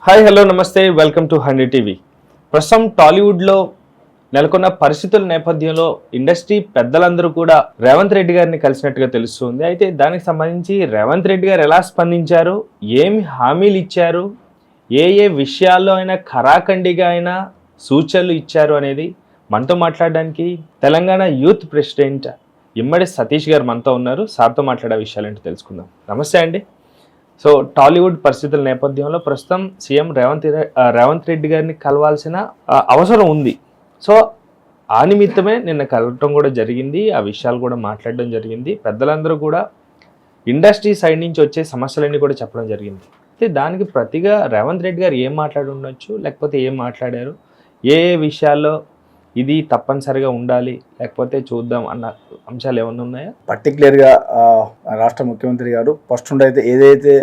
Hi hello నమస్తే welcome to 100 TV. ప్రస్తుతం టాలీవుడ్లో నెలకొన్న పరిస్థితుల నేపథ్యంలో ఇండస్ట్రీ పెద్దలందరూ కూడా రేవంత్ రెడ్డి గారిని కలిసినట్టుగా తెలుస్తుంది. అయితే దానికి సంబంధించి రేవంత్ రెడ్డి గారు ఎలా స్పందించారు, ఏమి హామీలు ఇచ్చారు, ఏ ఏ విషయాల్లో అయినా ఖరాఖండిగా అయినా సూచనలు ఇచ్చారు అనేది మనతో మాట్లాడడానికి తెలంగాణ యూత్ ప్రెసిడెంట్ ఇమ్మడి సతీష్ గారు మనతో ఉన్నారు. సార్తో మాట్లాడే విషయాలేంటో తెలుసుకుందాం. నమస్తే అండి. సో టాలీవుడ్ పరిస్థితుల నేపథ్యంలో ప్రస్తుతం సీఎం రేవంత్ రెడ్డి గారిని కలవాల్సిన అవసరం ఉంది. సో ఆ నిమిత్తమే నిన్న కలవటం కూడా జరిగింది, ఆ విషయాలు కూడా మాట్లాడడం జరిగింది. పెద్దలందరూ కూడా ఇండస్ట్రీ సైడ్ నుంచి వచ్చే సమస్యలన్నీ కూడా చెప్పడం జరిగింది. అయితే దానికి ప్రతిగా రేవంత్ రెడ్డి గారు ఏం మాట్లాడి ఉండొచ్చు, లేకపోతే ఏం మాట్లాడారు, ఏ ఏ విషయాల్లో ఇది తప్పనిసరిగా ఉండాలి లేకపోతే చూద్దాం అన్న అంశాలు ఏమన్నా ఉన్నాయా? పర్టికులర్గా రాష్ట్ర ముఖ్యమంత్రి గారు ఫస్ట్ నుండి అయితే ఏదైతే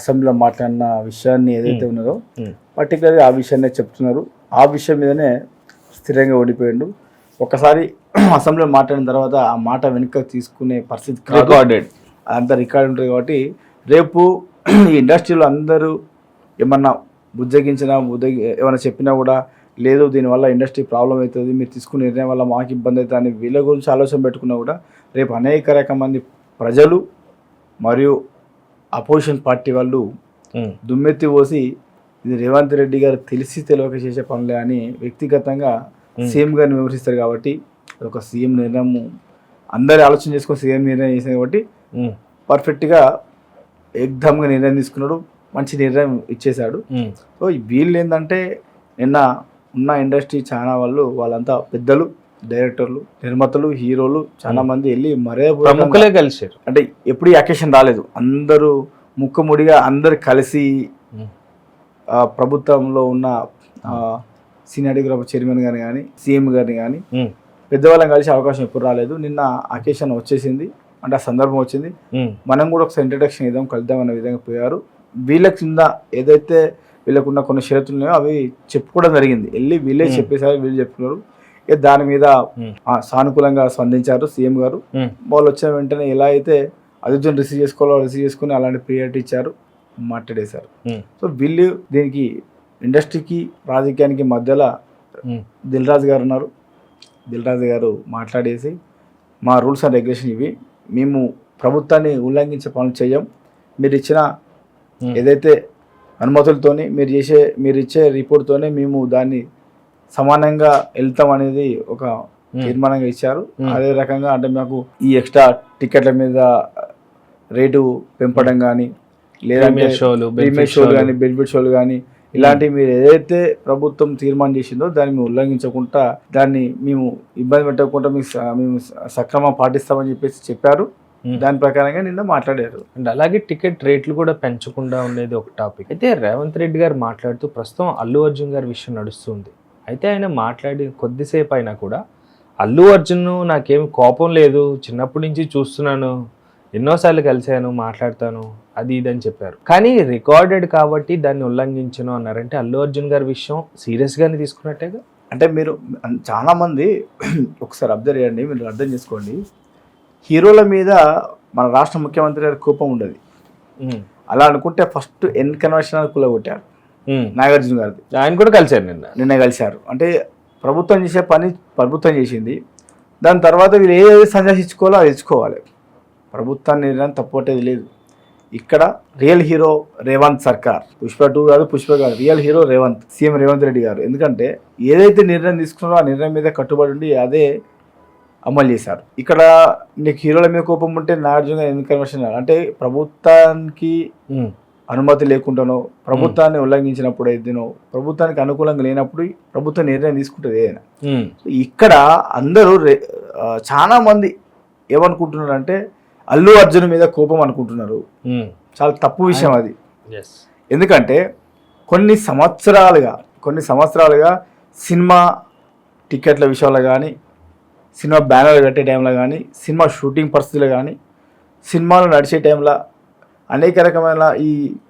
అసెంబ్లీలో మాట్లాడిన విషయాన్ని ఏదైతే ఉన్నదో పర్టికులర్గా ఆ విషయాన్నే చెప్తున్నారు. ఆ విషయం మీదనే స్థిరంగా ఓడిపోయిండు. ఒకసారి అసెంబ్లీలో మాట్లాడిన తర్వాత ఆ మాట వెనుక తీసుకునే పరిస్థితి రికార్డెడ్ అంతా రికార్డు ఉంటుంది. కాబట్టి రేపు ఈ ఇండస్ట్రీలో అందరూ ఏమన్నా ఏమన్నా చెప్పినా కూడా లేదు దీనివల్ల ఇండస్ట్రీ ప్రాబ్లం అవుతుంది, మీరు తీసుకునే నిర్ణయం వల్ల మాకు ఇబ్బంది అవుతుంది అని వీళ్ళ గురించి ఆలోచన పెట్టుకున్నా కూడా రేపు అనేక రకం మంది ప్రజలు మరియు అపోజిషన్ పార్టీ వాళ్ళు దుమ్మెత్తి పోసి ఇది రేవంత్ రెడ్డి గారు తెలిసి తెలియక చేసే పనులే అని వ్యక్తిగతంగా సీఎం గారిని విమర్శిస్తారు. కాబట్టి ఒక సీఎం నిర్ణయం అందరి ఆలోచన చేసుకొని సీఎం నిర్ణయం చేసింది కాబట్టి పర్ఫెక్ట్గా ఎగ్దమ్గా నిర్ణయం తీసుకున్నాడు, మంచి నిర్ణయం ఇచ్చేశాడు. సో వీళ్ళు ఏంటంటే నిన్న ఉన్న ఇండస్ట్రీ చాలా వాళ్ళంతా పెద్దలు, డైరెక్టర్లు, నిర్మాతలు, హీరోలు చాలా మంది వెళ్ళి ప్రముఖులే కలిసారు. అంటే ఎప్పుడు ఈ అకేషన్ రాలేదు. అందరూ ముక్కుముడిగా అందరు కలిసి ప్రభుత్వంలో ఉన్న సినిమాటోగ్రాఫర్ చైర్మన్ గారిని కానీ సీఎం గారిని కానీ పెద్దవాళ్ళని కలిసి అవకాశం ఎప్పుడు రాలేదు. నిన్న అకేషన్ వచ్చేసింది, అంటే ఆ సందర్భం వచ్చింది. మనం కూడా ఒకసారి ఇంట్రడక్షన్ ఇద్దాం, కలుద్దాం అనే విధంగా పోయారు. వీళ్ళ కింద ఏదైతే వీళ్ళకున్న కొన్ని షరతులు ఉన్నాయో అవి చెప్పుకోవడం జరిగింది. వెళ్ళి వీళ్ళే చెప్పేసారు, వీళ్ళు చెప్తున్నారు. దాని మీద సానుకూలంగా స్పందించారు సీఎం గారు. వాళ్ళు వచ్చిన వెంటనే ఎలా అయితే అతిథులను రిసీవ్ చేసుకోవాలో రిసీవ్ చేసుకుని అలాంటి ప్రియారిటీ ఇచ్చారు, మాట్లాడేశారు. సో వీళ్ళు దీనికి ఇండస్ట్రీకి రాజకీయానికి మధ్యలో దిల్ రాజు గారు ఉన్నారు. దిల్ రాజు గారు మాట్లాడేసి మా రూల్స్ అండ్ రెగ్యులేషన్ ఇవి, మేము ప్రభుత్వాన్ని ఉల్లంఘించే పనులు చేయం, మీరు ఇచ్చిన ఏదైతే అనుమతులతోనే మీరు ఇచ్చే రిపోర్ట్తోనే మేము దాన్ని సమానంగా వెళ్తాం అనేది ఒక తీర్మానంగా ఇచ్చారు. అదే రకంగా అంటే మాకు ఈ ఎక్స్ట్రా టికెట్ల మీద రేటు పెంపడం కానీ లేదంటే ప్రీమియర్ షోలు కానీ బెనిఫిట్ షోలు కానీ ఇలాంటివి మీరు ఏదైతే ప్రభుత్వం తీర్మానం చేసిందో దాన్ని మేము ఉల్లంఘించకుండా దాన్ని మేము ఇబ్బంది పెట్టకుండా మేము సక్రమంగా పాటిస్తామని చెప్పారు. దాని ప్రకారంగా నిన్న మాట్లాడారు. అండ్ అలాగే టికెట్ రేట్లు కూడా పెంచకుండా ఉండేది ఒక టాపిక్. అయితే రేవంత్ రెడ్డి గారు మాట్లాడుతూ ప్రస్తుతం అల్లు అర్జున్ గారి విషయం నడుస్తుంది. అయితే ఆయన మాట్లాడి కొద్దిసేపు అయినా కూడా అల్లు అర్జున్ నాకేమి కోపం లేదు, చిన్నప్పటి నుంచి చూస్తున్నాను, ఎన్నోసార్లు కలిశాను, మాట్లాడతాను, అది ఇది అని చెప్పారు. కానీ రికార్డెడ్ కాబట్టి దాన్ని ఉల్లంఘించను అన్నారంటే అల్లు అర్జున్ గారి విషయం సీరియస్గానే తీసుకున్నట్టేగా. అంటే మీరు చాలామంది ఒకసారి అబ్జర్వ్ చేయండి, మీరు అర్థం చేసుకోండి. హీరోల మీద మన రాష్ట్ర ముఖ్యమంత్రి గారి కోపం ఉండదు. అలా అనుకుంటే ఫస్ట్ కన్వర్షన్ కూలగొట్టారు నాగార్జున గారిది. ఆయన కూడా కలిశారు, నిన్న కలిశారు. అంటే ప్రభుత్వం చేసే పని ప్రభుత్వం చేసింది, దాని తర్వాత వీళ్ళు ఏదైతే సంజాషించుకోవాలో అది ఇచ్చుకోవాలి. ప్రభుత్వాన్ని నిర్ణయం తప్పట్టేది లేదు. ఇక్కడ రియల్ హీరో రేవంత్ సర్కార్, పుష్ప 2 కాదు, పుష్ప కాదు, real hero Revanth, CM Revanth Reddy గారు. ఎందుకంటే ఏదైతే నిర్ణయం తీసుకున్నారో ఆ నిర్ణయం మీద కట్టుబడి ఉండి అదే అమలు చేశారు. ఇక్కడ నీకు హీరోల మీద కోపం ఉంటే నాగార్జున ఎందుకు కన్వర్షన్ అంటే ప్రభుత్వానికి అనుమతి లేకుండానో ప్రభుత్వాన్ని ఉల్లంఘించినప్పుడు అయితేనో ప్రభుత్వానికి అనుకూలంగా లేనప్పుడు ప్రభుత్వం నిర్ణయం తీసుకుంటుంది ఏదైనా. ఇక్కడ అందరూ చాలా మంది ఏమనుకుంటున్నారు అంటే అల్లు అర్జున్ మీద కోపం అనుకుంటున్నారు. చాలా తప్పు విషయం అది. ఎందుకంటే కొన్ని సంవత్సరాలుగా సినిమా టికెట్ల విషయంలో కానీ, సినిమా బ్యానర్లు కట్టే టైంలో కానీ, సినిమా షూటింగ్ పరిస్థితులు కానీ, సినిమాలు నడిచే టైంలో అనేక రకమైన ఈ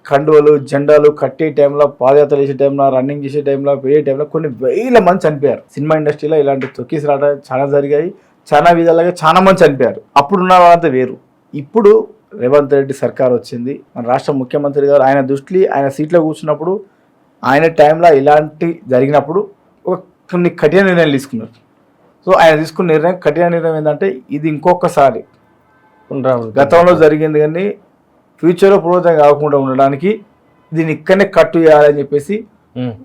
కండువలు జెండాలు కట్టే టైంలో, పాదయాత్ర చేసే టైంలో, రన్నింగ్ చేసే టైంలో, పోయే టైంలో కొన్ని వేల మంది చనిపోయారు. సినిమా ఇండస్ట్రీలో ఇలాంటి తొక్కిసి రావడం చాలా జరిగాయి. చాలా విధాలుగా చాలా మంది చనిపోయారు. అప్పుడున్న వాళ్ళంతా వేరు. ఇప్పుడు రేవంత్ రెడ్డి సర్కార్ వచ్చింది, మన రాష్ట్ర ముఖ్యమంత్రి గారు ఆయన దృష్టి ఆయన సీట్లో కూర్చున్నప్పుడు ఆయన టైంలో ఇలాంటి జరిగినప్పుడు ఒక కొన్ని కఠిన నిర్ణయాలు తీసుకున్నారు. సో ఆయన తీసుకున్న నిర్ణయం కఠిన నిర్ణయం ఏంటంటే ఇది ఇంకొకసారి గతంలో జరిగింది కానీ ఫ్యూచర్లో పురోగతి కాకుండా ఉండడానికి దీన్ని ఇక్కడనే కట్టు చేయాలని చెప్పేసి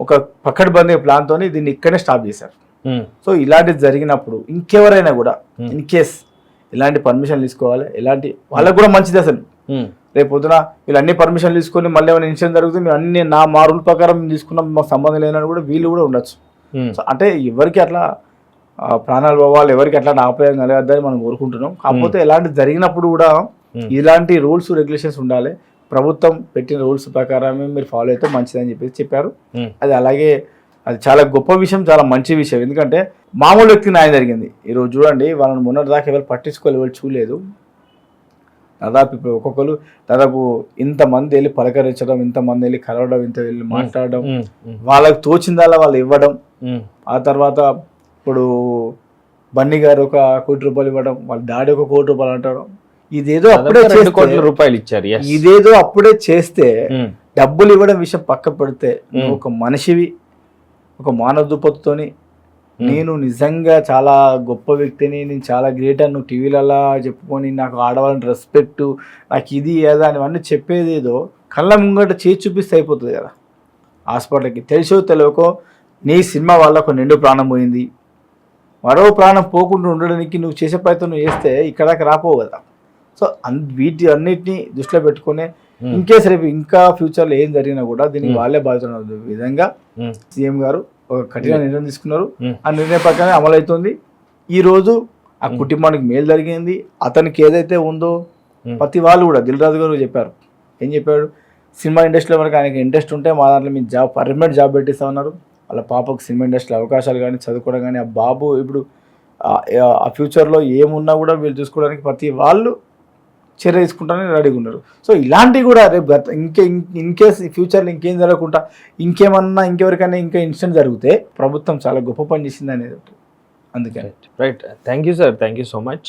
ఒక పకడ్బందీ ప్లాన్తో దీన్ని ఇక్కడనే స్టాప్ చేశారు. సో ఇలాంటిది జరిగినప్పుడు ఇంకెవరైనా కూడా ఇన్ కేస్ ఇలాంటి పర్మిషన్ తీసుకోవాలి, ఎలాంటి వాళ్ళకు కూడా మంచిది. అసలు రేపు పొద్దున వీళ్ళు అన్ని పర్మిషన్లు తీసుకొని మళ్ళీ ఏమైనా ఇన్సిడెంట్ జరుగుతుంది, మేము అన్ని మా రూల్ ప్రకారం మేము తీసుకున్నాం, మాకు సంబంధం లేదని కూడా వీళ్ళు కూడా ఉండొచ్చు. సో అంటే ఎవరికి అట్లా ప్రాణాలు పోవాలి, ఎవరికి అట్లా ఆపేయం కలగద్దని మనం కోరుకుంటున్నాం. కాకపోతే ఇలాంటి జరిగినప్పుడు కూడా ఇలాంటి రూల్స్ రెగ్యులేషన్స్ ఉండాలి, ప్రభుత్వం పెట్టిన రూల్స్ ప్రకారమే మీరు ఫాలో అయితే మంచిదని చెప్పేసి చెప్పారు. అది అలాగే అది చాలా గొప్ప విషయం, చాలా మంచి విషయం. ఎందుకంటే మామూలు వ్యక్తి న్యాయం జరిగింది. ఈరోజు చూడండి, వాళ్ళని మొన్నటి దాకా ఎవరు పట్టించుకోవాలి, ఎవరు చూడలేదు. దాదాపు ఇప్పుడు ఒక్కొక్కరు దాదాపు ఇంతమంది వెళ్ళి పలకరించడం, ఇంతమంది వెళ్ళి కలవడం, ఇంత వెళ్ళి మాట్లాడడం, వాళ్ళకి తోచిందాలా వాళ్ళు ఇవ్వడం. ఆ తర్వాత ఇప్పుడు బన్నీ గారు 1 కోటి రూపాయలు ఇవ్వడం, వాళ్ళ డాడీ 1 కోటి రూపాయలు అంటాడు. ఇదేదో అప్పుడే 2 కోట్ల రూపాయలు ఇచ్చారు. ఇదేదో అప్పుడే చేస్తే డబ్బులు ఇవ్వడం విషయం పక్క పెడితే నువ్వు ఒక మనిషివి, ఒక మానవ దుప్పతితోని నేను నిజంగా చాలా గొప్ప వ్యక్తిని, నేను చాలా గ్రేట్ అని నువ్వు టీవీలలో చెప్పుకొని నాకు ఆడవాళ్ళని రెస్పెక్ట్, నాకు ఇది ఏదా అని అన్నీ చెప్పేది ఏదో కళ్ళ ముంగట చేసి చూపిస్తే అయిపోతుంది కదా. హాస్పిటల్కి తెలిసో తెలియకో నీ సినిమా వల్ల ఒక నిండు ప్రాణం పోయింది, మరో ప్రాణం పోకుండా ఉండడానికి నువ్వు చేసే ప్రయత్నం చేస్తే ఇక్కడ దాకా రాపోవు కదా. సో వీటి అన్నిటిని దృష్టిలో పెట్టుకునే ఇన్కేస్ రేపు ఇంకా ఫ్యూచర్లో ఏం జరిగినా కూడా దీనికి వాళ్ళే బాధ్యత విధంగా సీఎం గారు ఒక కఠిన నిర్ణయం తీసుకున్నారు. ఆ నిర్ణయం ప్రకారం అమలవుతుంది. ఈ రోజు ఆ కుటుంబానికి మేలు జరిగింది. అతనికి ఏదైతే ఉందో ప్రతి వాళ్ళు కూడా దిల్ రాజు గారు చెప్పారు, ఏం చెప్పాడు, సినిమా ఇండస్ట్రీలో వరకు ఆయనకి ఇంట్రెస్ట్ ఉంటే మా దాంట్లో మేము పర్మనెంట్ జాబ్ పెట్టిస్తా ఉన్నారు. వాళ్ళ పాపకు సినిమా ఇండస్ట్రీలో అవకాశాలు కానీ చదువుకోవడం కానీ, ఆ బాబు ఇప్పుడు ఆ ఫ్యూచర్లో ఏమున్నా కూడా వీళ్ళు చూసుకోవడానికి ప్రతి వాళ్ళు చర్య తీసుకుంటారని రెడీగా ఉన్నారు. సో ఇలాంటివి కూడా రేపు ఇన్కేస్ ఫ్యూచర్లో ఇంకేం జరగకుండా ఇంకేమన్నా ఇంకెవరికైనా ఇంకా ఇన్సిడెంట్ జరిగితే ప్రభుత్వం చాలా గొప్ప పని చేసింది అనేది అందుకే. Right, thank you sir, thank you so much.